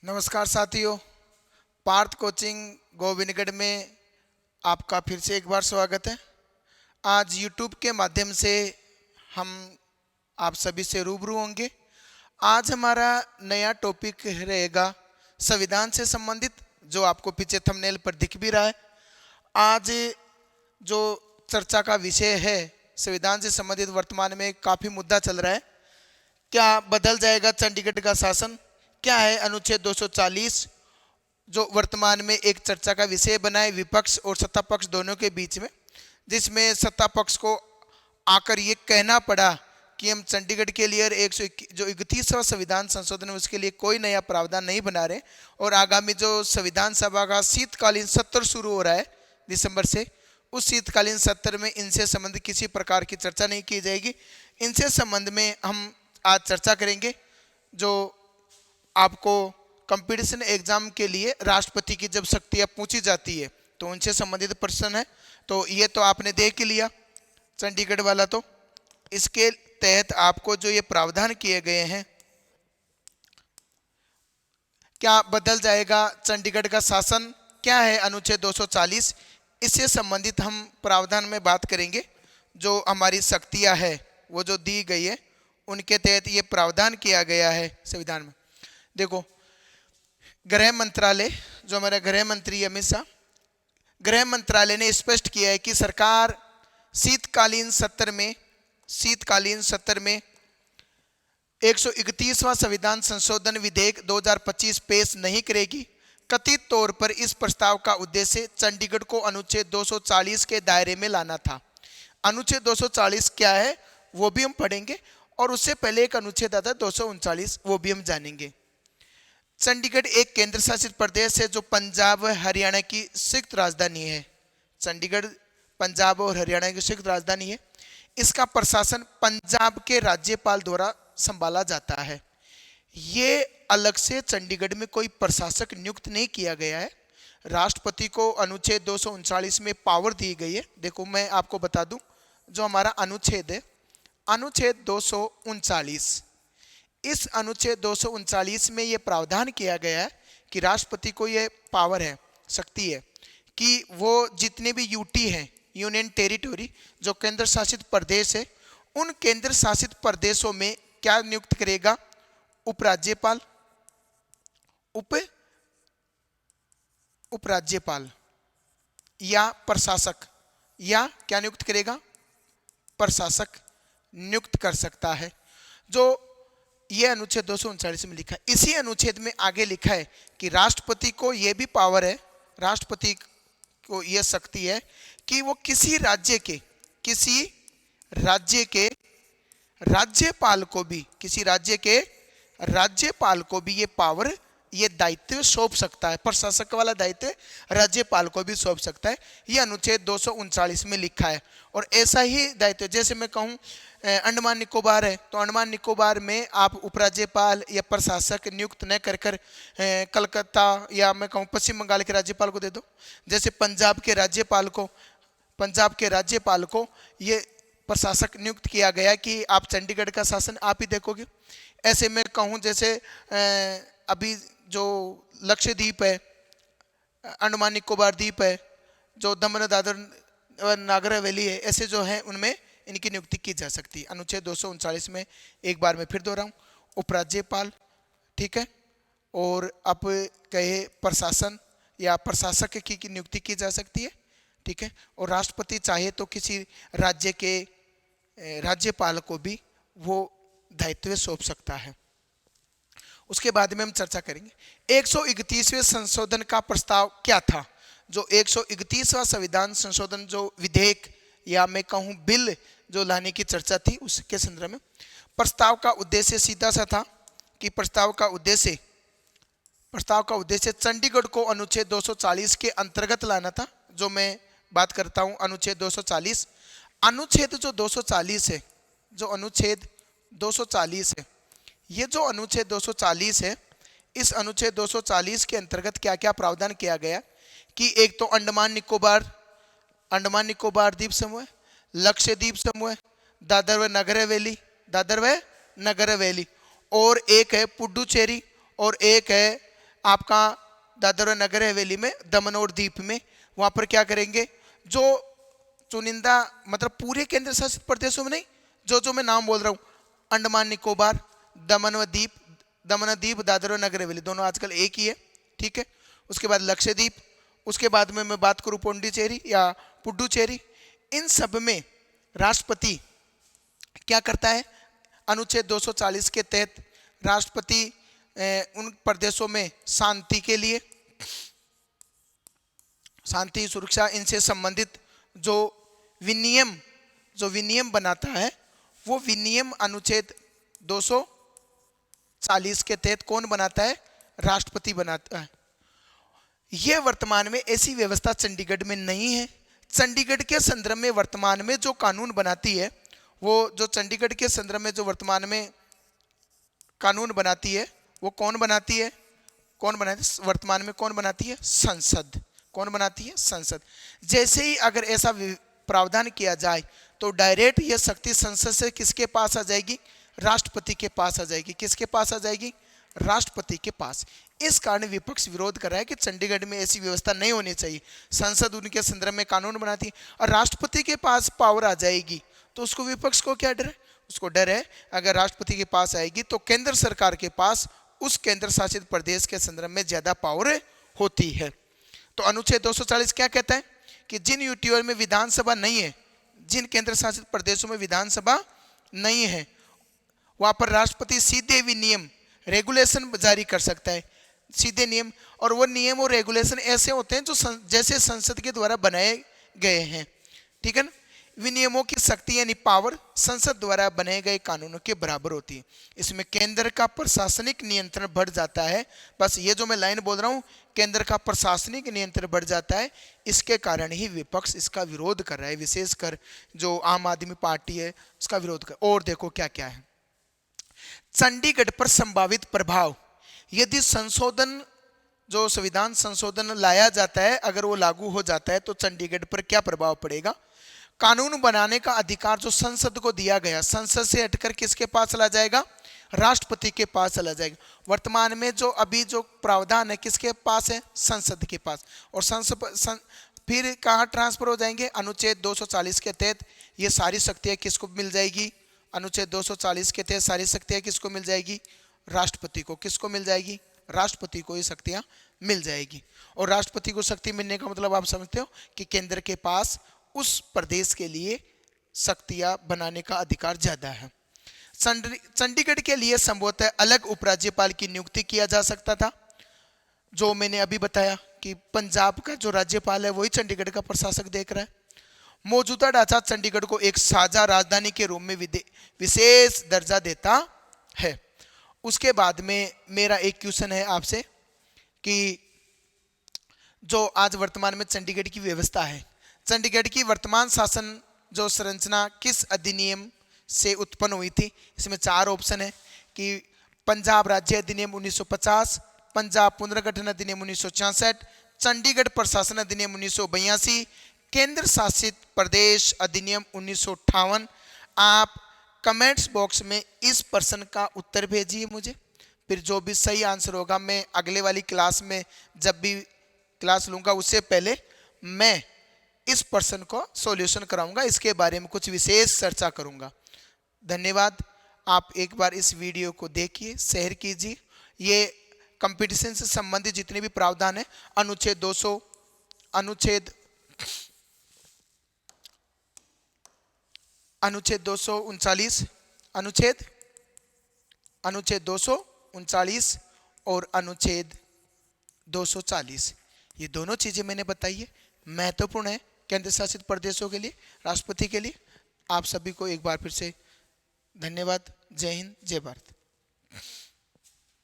नमस्कार साथियों, पार्थ कोचिंग गोविंदगढ़ में आपका फिर से एक बार स्वागत है। आज YouTube के माध्यम से हम आप सभी से रूबरू होंगे। आज हमारा नया टॉपिक रहेगा संविधान से संबंधित, जो आपको पीछे थंबनेल पर दिख भी रहा है। आज जो चर्चा का विषय है, संविधान से संबंधित वर्तमान में काफ़ी मुद्दा चल रहा है। क्या बदल जाएगा चंडीगढ़ का शासन? क्या है अनुच्छेद 240, जो वर्तमान में एक चर्चा का विषय बना है विपक्ष और सत्ता पक्ष दोनों के बीच में, जिसमें सत्ता पक्ष को आकर ये कहना पड़ा कि हम चंडीगढ़ के लिए 131वां संविधान संशोधन है उसके लिए कोई नया प्रावधान नहीं बना रहे, और आगामी जो संविधान सभा का शीतकालीन सत्र शुरू हो रहा है दिसंबर से, उस शीतकालीन सत्र में इनसे संबंधित किसी प्रकार की चर्चा नहीं की जाएगी। इनसे संबंध में हम आज चर्चा करेंगे। जो आपको कंपटीशन एग्जाम के लिए राष्ट्रपति की जब शक्तियाँ पूछी जाती है तो उनसे संबंधित प्रश्न है, तो ये तो आपने देख ही लिया चंडीगढ़ वाला। तो इसके तहत आपको जो ये प्रावधान किए गए हैं, क्या बदल जाएगा चंडीगढ़ का शासन, क्या है अनुच्छेद 240, इससे संबंधित हम प्रावधान में बात करेंगे। जो हमारी शक्तियाँ है वो जो दी गई है उनके तहत ये प्रावधान किया गया है संविधान में। देखो, गृह मंत्रालय, जो हमारा गृह मंत्री अमित शाह, गृह मंत्रालय ने स्पष्ट किया है कि सरकार शीतकालीन सत्र में 131वां संविधान संशोधन विधेयक 2025 पेश नहीं करेगी। कथित तौर पर इस प्रस्ताव का उद्देश्य चंडीगढ़ को अनुच्छेद 240 के दायरे में लाना था। अनुच्छेद 240 क्या है वो भी हम पढ़ेंगे, और उससे पहले एक अनुच्छेद आता है 239, वो भी हम जानेंगे। चंडीगढ़ एक केंद्र शासित प्रदेश है जो पंजाब हरियाणा की संयुक्त राजधानी है। चंडीगढ़ पंजाब और हरियाणा की संयुक्त राजधानी है। इसका प्रशासन पंजाब के राज्यपाल द्वारा संभाला जाता है। ये अलग से चंडीगढ़ में कोई प्रशासक नियुक्त नहीं किया गया है। राष्ट्रपति को अनुच्छेद 239 में पावर दी गई है। देखो, मैं आपको बता दूं, जो हमारा अनुच्छेद है, अनुच्छेद 239, इस अनुच्छेद 239 में ये प्रावधान किया गया है कि राष्ट्रपति को ये पावर है, शक्ति है, कि वो जितने भी यूटी हैं, यूनियन टेरिटोरी, जो केंद्र शासित प्रदेश है, उन केंद्र शासित प्रदेशों में क्या नियुक्त करेगा? उपराज्यपाल, उपराज्यपाल या प्रशासक, या क्या नियुक्त करेगा? प्रशासक नियुक्त कर सकता है। जो ये अनुच्छेद 239 में लिखा है। इसी अनुच्छेद में आगे लिखा है कि राष्ट्रपति को ये भी पावर है, राष्ट्रपति को ये शक्ति है कि वो किसी राज्य के राज्यपाल को भी ये पावर, ये दायित्व सौंप सकता है। प्रशासक वाला दायित्व राज्यपाल को भी सौंप सकता है। ये अनुच्छेद 239 में लिखा है। और ऐसा ही दायित्व, जैसे मैं कहूँ अंडमान निकोबार है, तो अंडमान निकोबार में आप उपराज्यपाल या प्रशासक नियुक्त न कर कलकत्ता या मैं कहूँ पश्चिम बंगाल के राज्यपाल को दे दो। जैसे पंजाब के राज्यपाल को ये प्रशासक नियुक्त किया गया कि आप चंडीगढ़ का शासन आप ही देखोगे। ऐसे में कहूँ, जैसे अभी जो लक्षद्वीप है, अंडमान निकोबार द्वीप है, जो दमन दादर नागर हवेली है, ऐसे जो है उनमें इनकी नियुक्ति की जा सकती है। अनुच्छेद 239 में एक बार मैं फिर दोहराऊं, उपराज्यपाल, ठीक है, और आप कहे प्रशासन या प्रशासक की नियुक्ति की जा सकती है, ठीक है, और राष्ट्रपति चाहे तो किसी राज्य के राज्यपाल को भी वो दायित्व सौंप सकता है। उसके बाद में हम चर्चा करेंगे 131वें संशोधन का प्रस्ताव क्या था। जो 131वां संविधान संशोधन जो विधेयक या मैं कहूँ बिल जो लाने की चर्चा थी, उसके संदर्भ में प्रस्ताव का उद्देश्य सीधा सा था कि प्रस्ताव का उद्देश्य चंडीगढ़ को अनुच्छेद 240 के अंतर्गत लाना था। जो मैं बात करता हूँ अनुच्छेद 240, अनुच्छेद जो 240 है, जो अनुच्छेद 240 है, ये जो अनुच्छेद 240 है, इस अनुच्छेद 240 के अंतर्गत क्या क्या प्रावधान किया गया कि एक तो अंडमान निकोबार द्वीप समूह, लक्षद्वीप समूह, दादर व नगर हवेली, और एक है पुडुचेरी, और एक है आपका दादर और नगर हवेली में, दमन और दीप में, वहां पर क्या करेंगे, जो चुनिंदा मतलब पूरे केंद्र शासित प्रदेशों में नहीं, जो जो मैं नाम बोल रहा हूँ, अंडमान निकोबार, दमन व दीप, दमन द्वीप, दादर और नगर हवेली, दोनों आजकल एक ही है, ठीक है। उसके बाद लक्षद्वीप, उसके बाद में मैं बात करूं पौंडीचेरी या पुडुचेरी, इन सब में राष्ट्रपति क्या करता है, अनुच्छेद 240 के तहत राष्ट्रपति उन प्रदेशों में शांति के लिए, शांति सुरक्षा इनसे संबंधित जो विनियम बनाता है, वो विनियम अनुच्छेद 240 के तहत कौन बनाता है, राष्ट्रपति बनाता है। यह वर्तमान में ऐसी व्यवस्था चंडीगढ़ में नहीं है। चंडीगढ़ के संदर्भ में वर्तमान में जो कानून बनाती है, वो जो चंडीगढ़ के संदर्भ में जो वर्तमान में कानून बनाती है, वो कौन बनाती है, वर्तमान में कौन बनाती है, संसद। कौन बनाती है, संसद। जैसे ही अगर ऐसा प्रावधान किया जाए तो डायरेक्ट यह शक्ति संसद से किसके पास आ जाएगी, राष्ट्रपति के पास आ जाएगी। किसके पास आ जाएगी, राष्ट्रपति के पास। इस कारण विपक्ष विरोध कर रहा है कि चंडीगढ़ में ऐसी व्यवस्था नहीं होनी चाहिए। संसद उनके संदर्भ में कानून बनाती है और राष्ट्रपति के पास पावर आ जाएगी तो उसको, विपक्ष को क्या डर है, उसको डर है अगर राष्ट्रपति के पास आएगी तो केंद्र सरकार के पास उस केंद्र शासित प्रदेश के संदर्भ में ज्यादा पावर होती है। तो अनुच्छेद 240 क्या कहता है कि जिन यूटीओ में विधानसभा नहीं है, जिन केंद्र शासित प्रदेशों में विधानसभा नहीं है, वहां पर राष्ट्रपति सीधे विनियम रेगुलेशन जारी कर सकता है, सीधे नियम। और वो नियम और रेगुलेशन ऐसे होते हैं जो जैसे संसद के द्वारा बनाए गए हैं, ठीक है ना। विनियमों की शक्ति यानी पावर संसद द्वारा बनाए गए कानूनों के बराबर होती है। इसमें केंद्र का प्रशासनिक नियंत्रण बढ़ जाता है। बस ये जो मैं लाइन बोल रहा हूँ, केंद्र का प्रशासनिक नियंत्रण बढ़ जाता है, इसके कारण ही विपक्ष इसका विरोध कर रहा है, विशेषकर जो आम आदमी पार्टी है उसका विरोध कर। और देखो क्या क्या है, चंडीगढ़ पर संभावित प्रभाव, यदि संशोधन जो संविधान संशोधन लाया जाता है, अगर वो लागू हो जाता है तो चंडीगढ़ पर क्या प्रभाव पड़ेगा। कानून बनाने का अधिकार जो संसद को दिया गया, संसद से हटकर किसके पास चला जाएगा, राष्ट्रपति के पास चला जाएगा। वर्तमान में जो अभी जो प्रावधान है किसके पास है, संसद के पास। और संसद फिर कहाँ ट्रांसफर हो जाएंगे, अनुच्छेद 240 के तहत ये सारी शक्तियाँ किसको मिल जाएगी, अनुच्छेद 240 के तहत सारी शक्तियाँ किसको मिल जाएगी, राष्ट्रपति को। किसको मिल जाएगी, राष्ट्रपति को ये शक्तियाँ मिल जाएगी। और राष्ट्रपति को शक्ति मिलने का मतलब आप समझते हो कि केंद्र के पास उस प्रदेश के लिए शक्तियां बनाने का अधिकार ज्यादा है। चंडीगढ़ के लिए संभवतः अलग उपराज्यपाल की नियुक्ति किया जा सकता था। जो मैंने अभी बताया कि पंजाब का जो राज्यपाल है वही चंडीगढ़ का प्रशासक देख रहा है। मौजूदा ढांचा चंडीगढ़ को एक साझा राजधानी के रूप में विशेष दर्जा देता है। उसके बाद में मेरा एक क्वेश्चन है आपसे कि जो आज वर्तमान में चंडीगढ़ की व्यवस्था है, चंडीगढ़ की वर्तमान शासन जो संरचना किस अधिनियम से उत्पन्न हुई थी। इसमें 4 ऑप्शन है कि पंजाब राज्य अधिनियम 1950, पंजाब पुनर्गठन अधिनियम 1966, चंडीगढ़ प्रशासन अधिनियम 1982, केंद्र शासित प्रदेश अधिनियम 1958। आप कमेंट्स बॉक्स में इस प्रश्न का उत्तर भेजिए मुझे, फिर जो भी सही आंसर होगा मैं अगले वाली क्लास में जब भी क्लास लूँगा उससे पहले मैं इस प्रश्न को सॉल्यूशन कराऊंगा, इसके बारे में कुछ विशेष चर्चा करूंगा। धन्यवाद। आप एक बार इस वीडियो को देखिए, शेयर कीजिए। ये कंपटीशन से संबंधित जितने भी प्रावधान है, अनुच्छेद 200, अनुच्छेद 239, अनुच्छेद 239 और अनुच्छेद 240, ये दोनों चीजें मैंने बताई है, महत्वपूर्ण है केंद्र शासित प्रदेशों के लिए, राष्ट्रपति के लिए। आप सभी को एक बार फिर से धन्यवाद। जय हिंद, जय भारत।